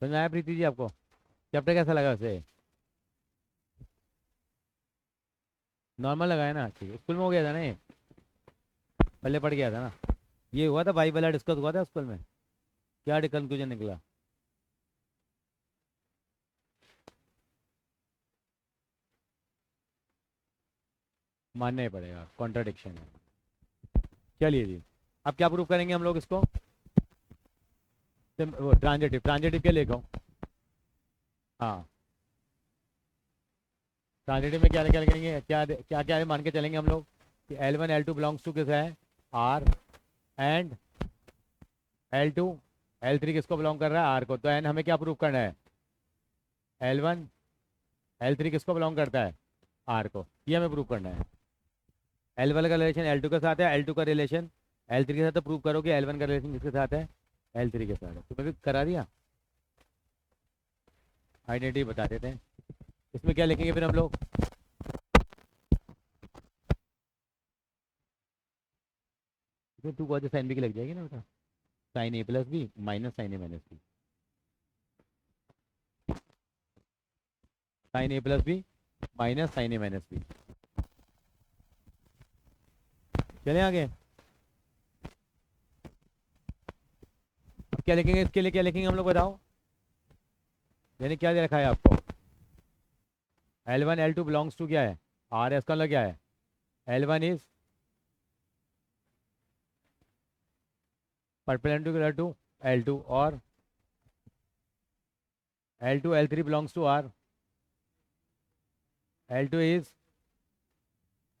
समझ में आया प्रीति जी आपको? चैप्टर कैसा लगा वैसे? नॉर्मल लगा है ना? ठीक है, स्कूल में हो गया था ना ये, पहले पढ़ गया था ना? ये हुआ था भाई वाला डिस्कस हुआ था स्कूल में, क्या कंक्लूजन निकला? मानना ही पड़ेगा, कॉन्ट्राडिक्शन है। चलिए जी, अब क्या प्रूव करेंगे हम लोग इसको? वो ट्रांजिटिव, ट्रांजिटिव के लिखो। हाँ, ट्रांजिटिव में क्या क्या लिखेंगे, क्या क्या क्या मान के चलेंगे हम लोग कि L1 L2 बिलोंग्स टू किस है? R, एंड L2 L3 किसको बिलोंग कर रहा है? R को। तो एन हमें क्या प्रूव करना है? L1 L3 किसको बिलोंग करता है? R को, ये हमें प्रूव करना है। L1 का रिलेशन L2 के साथ है, L2 का रिलेशन L3 के साथ, तो प्रूव करो कि L1 का रिलेशन किसके साथ है? L3 के साथ है। तो मैं भी करा दिया, आइडेंटिटी बता देते हैं। इसमें क्या लिखेंगे फिर हम लोग? इसमें 2 कॉस साइन बी की लग जाएगी ना बेटा, साइन ए प्लस बी माइनस साइन ए माइनस बी, साइन ए प्लस बी माइनस साइन ए माइनस बी। चले आगे, अब क्या लिखेंगे इसके लिए, क्या लिखेंगे हम लोग बताओ? यानी क्या दे रखा है आपको? L1 L2 बिलोंग्स टू क्या है? R है, इसका मतलब क्या है? L1 is perpendicular to L2, और L2 L3 belongs to R, L2 is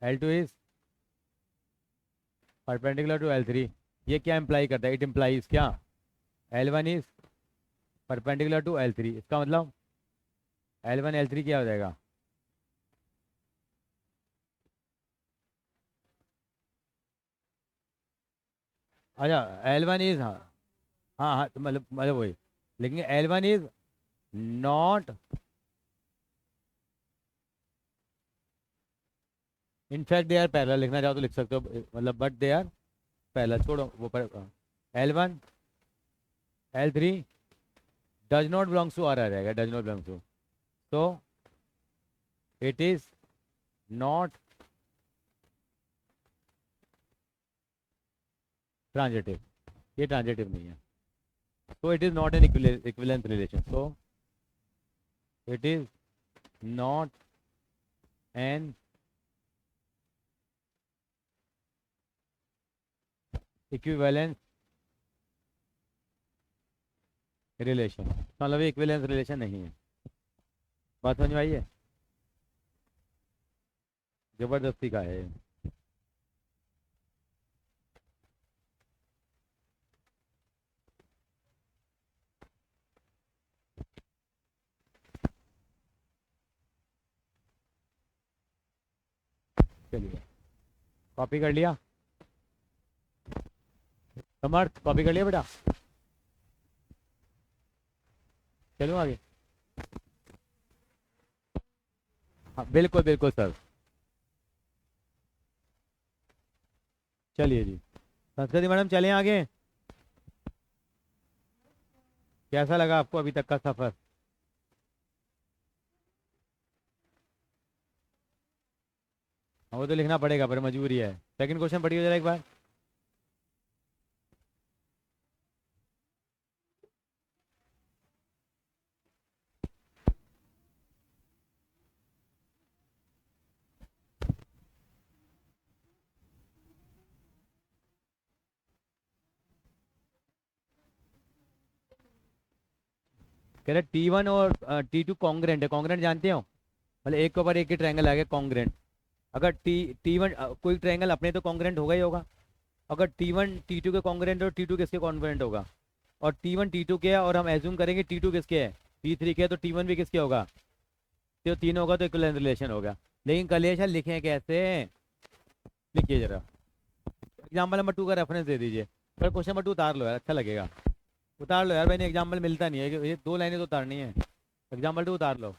L2 is perpendicular to L3। ये क्या इंप्लाई करता है? इट इंप्लाइज क्या? L1 is perpendicular to L3, इसका मतलब L1 L3 क्या हो जाएगा? अच्छा, L1 इज, हाँ हाँ हाँ, तो मतलब वही लेकिन L1 is not, in fact they are parallel, लिखना चाहो तो लिख सकते हो, मतलब बट दे आर पैरेलल, छोड़ो वो पर। L1 L3 does not belongs to R आ जाएगा, डज नॉट बिलोंग्स टू, तो इट इज नॉट ट्रांजिटिव, ये ट्रांजिटिव नहीं है, तो it is not an equivalence relation, so it is not an equivalence relation, मतलब ये इक्विवेलेंस रिलेशन नहीं है। बात समझ में आई है? जबरदस्ती का है। चलिए, कॉपी कर लिया समर्थ, कॉपी कर लिया बेटा, चलो आगे। हाँ बिल्कुल बिल्कुल सर। चलिए जी संस्कृति मैडम, चलें आगे। कैसा लगा आपको अभी तक का सफर? हाँ, वो तो लिखना पड़ेगा पर मजबूरी है। सेकंड क्वेश्चन पढ़िए जरा एक बार। कह रहे T1 और T2 कॉन्ग्रेंट है। कॉन्ग्रेंट जानते हो? मतलब एक के ऊपर एक ही ट्रायंगल आ गया कॉन्ग्रेंट। अगर T1 कोई ट्रायंगल अपने तो कॉन्ग्रेंट होगा ही होगा। अगर T1 T2 के कॉन्ग्रेंट और T2 किसके कॉन्ग्रेंट होगा, और T1 T2 के है और हम एज्यूम करेंगे T2 किसके है, T3 के है, तो T1 भी किसके होगा, तो तीन होगा, तो इक्विवेलेंस रिलेशन होगा। लेकिन कलेश लिखें कैसे? लिखिए जरा, एग्जाम्पल नंबर 2 का रेफरेंस दे दीजिए। पर क्वेश्चन नंबर 2 उतार लो यार, अच्छा लगेगा। उतार लो यार भाई, एग्जाम्पल मिलता नहीं है, ये 2 लाइनें तो उतारनी है। एग्जाम्पल 2 उतार लो।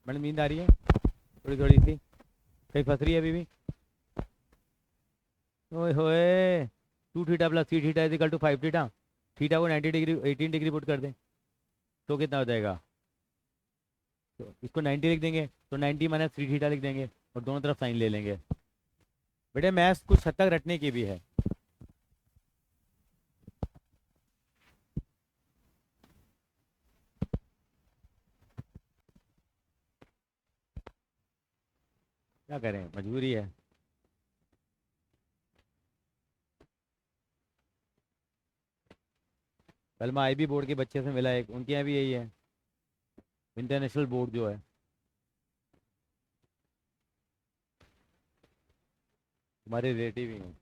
मैडम नींद आ रही है थोड़ी थोड़ी सी, कहीं फंस रही है अभी भी? ओए होए, 2 theta plus 3 theta is equal to 5 theta. Theta को 90 डिग्री 18 डिग्री पुट कर दें तो कितना हो जाएगा? तो इसको 90 लिख देंगे, तो 90 माइनस 3 थीटा लिख देंगे और दोनों तरफ साइन ले लेंगे। बेटे मैथ्स कुछ हद तक रटने की भी है। क्या करें, मजबूरी है। कल मैं IB बोर्ड के बच्चे से मिला, एक उनके यहाँ भी यही है, इंटरनेशनल बोर्ड जो है। हमारे रिलेटिव ही हैं।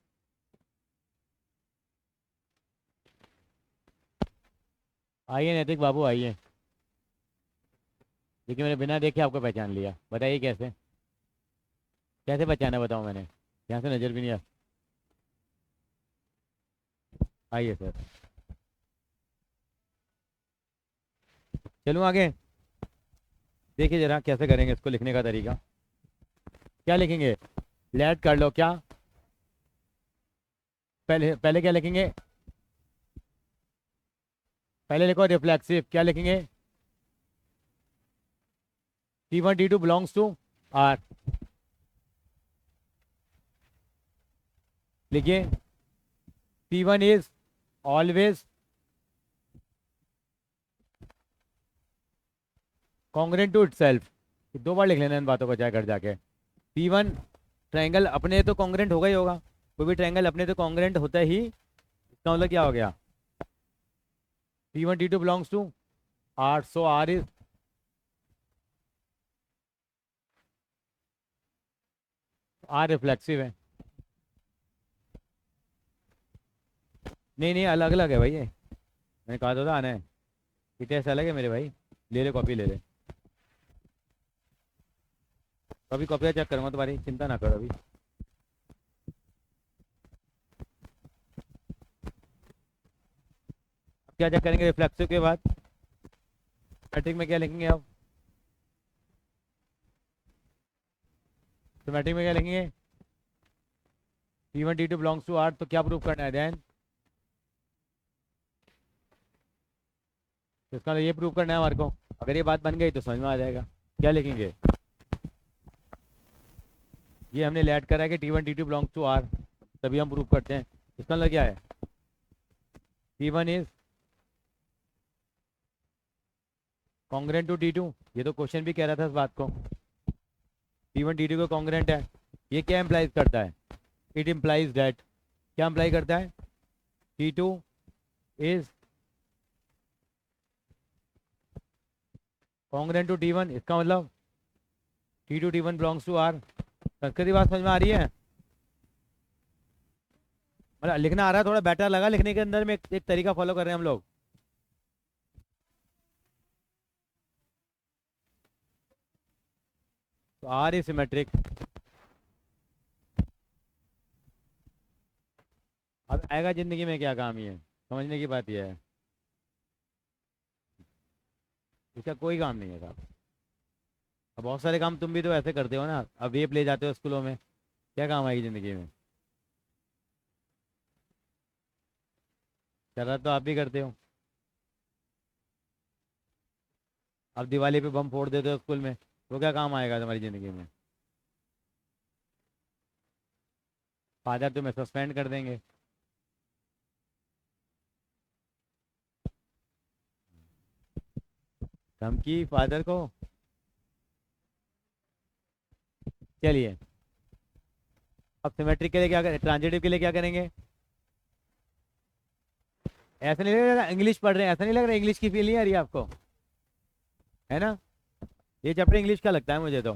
आइए नैतिक बाबू आइए। लेकिन मैंने बिना देखे आपको पहचान लिया, बताइए कैसे? कैसे पहचाना बताओ मैंने, यहाँ से नज़र भी नहीं आ। आइए सर, चलूँ आगे? देखिए जरा कैसे करेंगे इसको, लिखने का तरीका क्या लिखेंगे? लेट कर लो क्या, पहले पहले क्या लिखेंगे? पहले लिखो रिफ्लेक्सिव, क्या लिखेंगे? T1 T2 belongs to R, लिखिए T1 is always congruent to itself. 2 बार लिख लेना इन बातों को, चाहे घर जाके। T1 ट्रायंगल अपने तो कॉन्ग्रेंट होगा ही होगा, कोई भी ट्रायंगल अपने तो कॉन्ग्रेंट होता ही, इसका मतलब क्या हो गया? T1 T2 belongs to R, so R is, R reflexive है। नहीं नहीं, अलग अलग है भाई ये, मैंने कहा तो था आना है। ये टेस्ट अलग है मेरे भाई, ले ले कॉपी ले ले। अभी कॉपी चेक करूंगा तुम्हारी, चिंता ना करो अभी। क्या चेक करेंगे रिफ्लेक्सिव के बाद? मैट्रिक में क्या लिखेंगे अब? तो मैट्रिक में क्या लिखेंगे? T1 T2 belongs to R, तो क्या प्रूव करना है देन? तो इसका ये प्रूव करना है हमारे को। अगर ये बात बन गई तो समझ में आ जाएगा। क्या लिखेंगे? ये हमने लेट करा है कि T1 T2 belongs to R, तभी हम प्रूव करते हैं। इसका मतलब क्या है? T1 is congruent to T2। ये तो क्वेश्चन भी कह रहा था इस बात को। T1 T2 का कॉन्ग्रेंट है। ये क्या इम्प्लाइज करता है? इट इम्प्लाइज दैट, क्या इम्प्लाई करता है? T2 is congruent to T1। इसका मतलब T2 T1 belongs to R। संस्कृति बात समझ में आ रही है? मतलब लिखना आ रहा है, थोड़ा बेटर लगा लिखने के अंदर में। एक तरीका फॉलो कर रहे हैं हम लोग। तो R इज सिमेट्रिक। अब आएगा जिंदगी में क्या काम, ये समझने की बात यह है। इसका कोई काम नहीं है साहब। अब बहुत सारे काम तुम भी तो ऐसे करते हो ना। अब वेप ले जाते हो स्कूलों में, क्या काम आएगी जिंदगी में? शरारत तो आप भी करते हो। अब दिवाली पे बम फोड़ देते हो स्कूल में, वो क्या काम आएगा तुम्हारी जिंदगी में? फादर तुम्हें सस्पेंड कर देंगे। धमकी फादर को। चलिए, अब सिमेट्रिक के लिए क्या करें, ट्रांजिटिव के लिए क्या करेंगे? ऐसा नहीं लग रहा इंग्लिश पढ़ रहे हैं? ऐसा नहीं लग रहा इंग्लिश की फील नहीं आ रही आपको? है ना? ये चैप्टर इंग्लिश का लगता है मुझे तो।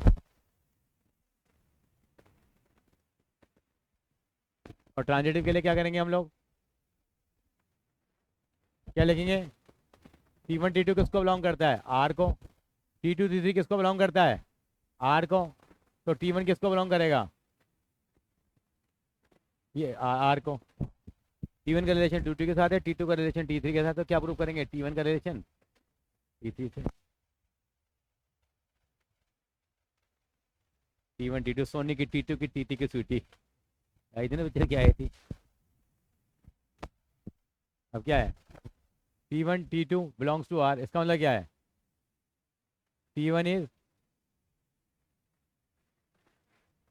और ट्रांजिटिव के लिए क्या करेंगे हम लोग? क्या लिखेंगे? T1 T2 किसको बिलोंग करता है? R को। T2 T3 किसको बिलोंग करता है? R को। तो T1 किसको बिलोंग करेगा? ये R को। T1 का रिलेशन T2 के साथ है, T2 का रिलेशन T3 के साथ। तो क्या प्रूव करेंगे? T1 का रिलेशन T3 से। T1 T2 सोनी की, T2 की, T3 की स्वीटी आई थी ना पिक्चर, क्या आई थी? अब क्या है? T1 T2 belongs to R। इसका मतलब क्या है? T1 is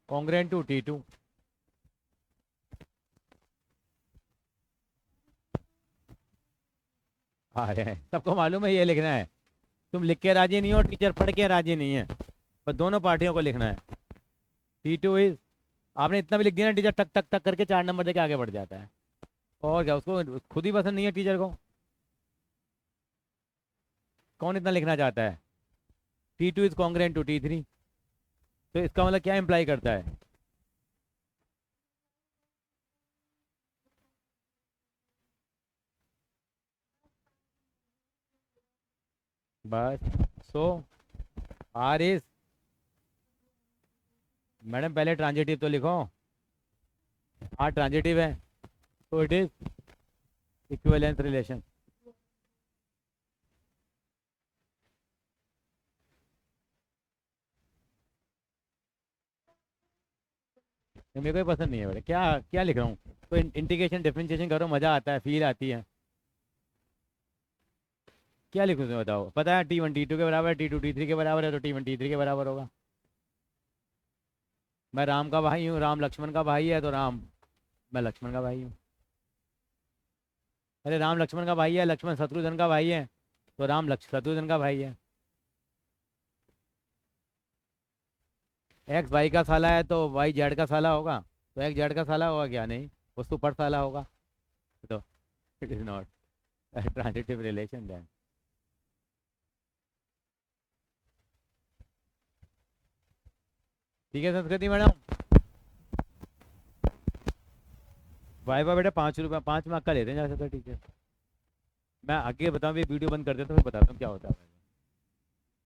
congruent to T2। आ रहे हैं, सबको मालूम है ये लिखना है। तुम लिख के राजी नहीं हो, टीचर पढ़ के राजी नहीं है, पर दोनों पार्टियों को लिखना है। T2 इज, आपने इतना भी लिख दिया ना, टीचर टक टक टक करके 4 नंबर देके आगे बढ़ जाता है। और क्या, उसको खुद ही पसंद नहीं है टीचर को। कौन इतना लिखना चाहता है? T2 is congruent to T3। तो इसका मतलब क्या इंप्लाई करता है? बस। सो R इज, मैडम पहले ट्रांजिटिव तो लिखो। R ट्रांजिटिव है, तो इट इज इक्विवेलेंस रिलेशन। मेरे को ही पसंद नहीं है बेटा, क्या क्या लिख रहा हूँ? तो इंटीग्रेशन डिफरेंशिएशन करो, मज़ा आता है, फील आती है। क्या लिखूँ तुम्हें बताओ? पता है T1 T2 के बराबर है, T2 T3 के बराबर है, तो T1 T3 के बराबर होगा। मैं राम का भाई हूँ, राम लक्ष्मण का भाई है, तो राम, मैं लक्ष्मण का भाई हूँ। अरे राम लक्ष्मण का भाई है, लक्ष्मण शत्रुघ्न का भाई है, तो राम शत्रुघ्न का भाई है। एक्स भाई का साला है, तो वाई जेड का साला होगा। तो एक्स जेड का साला होगा क्या? नहीं, वो सुपर साला होगा। तो it is not transitive relation then. ठीक है संस्कृति मैडम। वाइवा बेटा 5 रुपये, 5 मार्क का लेते हैं जैसे। तो ठीक है, मैं आगे बताऊँ, भी वीडियो बंद कर देता हूँ, फिर बताता हूँ क्या होता है।